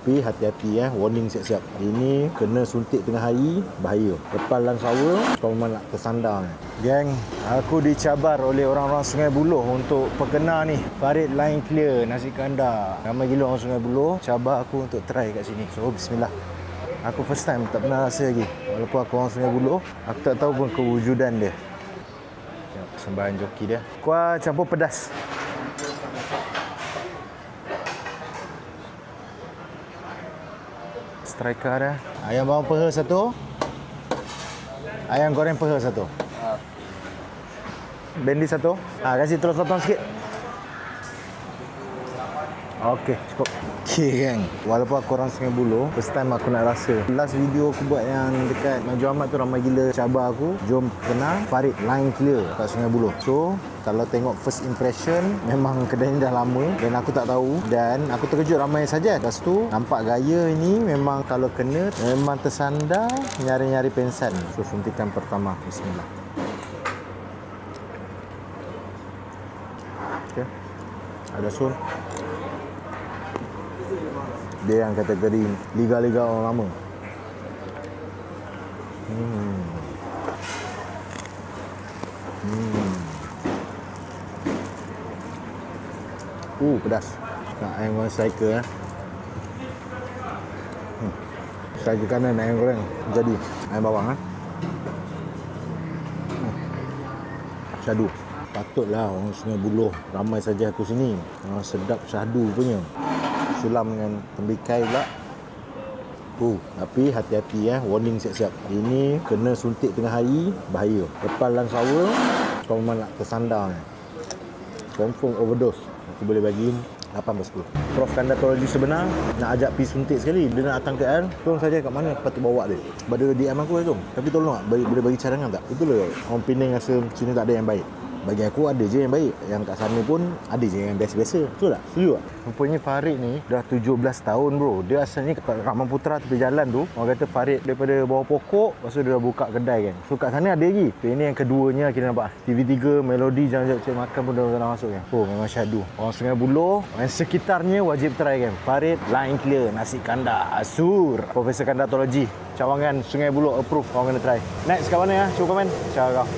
Tapi hati-hati warning siap-siap. Ini kena suntik tengah hari, bahaya. Lepas lunch hour, kau memang nak tersandar. Geng, aku dicabar oleh orang-orang Sungai Buloh untuk perkena ni. Farid line clear nasi kandar. Ramai gila orang Sungai Buloh cabar aku untuk try kat sini. So bismillah. Aku first time, tak pernah rasa lagi. Walaupun aku orang Sungai Buloh, aku tak tahu pun kewujudan dia. Sembahan joki dia. Kuah campur pedas. Striker dah. Ayam bawang peha satu. Ayam goreng peha satu. Bendi satu. Kasih telur sotong sikit. Okey, cukup. Okay kan, walaupun aku orang Sungai Buloh, first time aku nak rasa. Last video aku buat yang dekat Maju Ahmad tu, ramai gila cabar aku. Jom kenal Farid line clear kat Sungai Buloh. So kalau tengok first impression, memang kedai ni dah lama dan aku tak tahu. Dan aku terkejut ramai saja. Lepas tu nampak gaya ini memang kalau kena memang tersandar, nyari-nyari pensan. So suntikan pertama, bismillah. Okay, ada sun. Dia yang kategori liga-liga orang lama. Pedas. Nak ayam goreng striker Striker kanan ayam goreng. Jadi ayam bawang syahdu. Patutlah orang Sungai Buloh ramai saja aku sini. Sedap syahdu punya. Sulam dengan tembikai pula. Tapi hati-hati warning siap-siap. Ini kena suntik tengah hari, bahaya. Lepas lunch hour, kau memang nak tersandar. Confirm overdose. Aku boleh bagi 8/10. Prof Kandatologi sebenar nak ajak pergi suntik sekali. Dia nak datang ke KL, tolong saja kat mana patut bawa dia. Sebab dia DM aku tu. Tapi tolong tak, boleh bagi cadangan tak? Betul ke? Orang Penang rasa sini tak ada yang baik. Bagi aku ada je yang baik. Yang kat sana pun ada je yang biasa-biasa. Betul tak? Setuju tak? Rupanya Farid ni dah 17 tahun bro. Dia asalnya kat Rahman Putra tepi jalan tu. Orang kata Farid daripada bawah pokok, lepas tu dia dah buka kedai kan. So kat sana ada lagi. So, ini yang keduanya kita nampak. TV3, Melody, Jangan Cek Makan pun dah masuk kan. Memang syahdu. Orang Sungai Buloh, orang sekitarnya wajib try kan. Farid line clear nasi kandar Asur. Profesor Kandatologi Cawangan Sungai Buloh approve. Korang kena try. Next kat mana ya? Cuba komen. Ciao kau.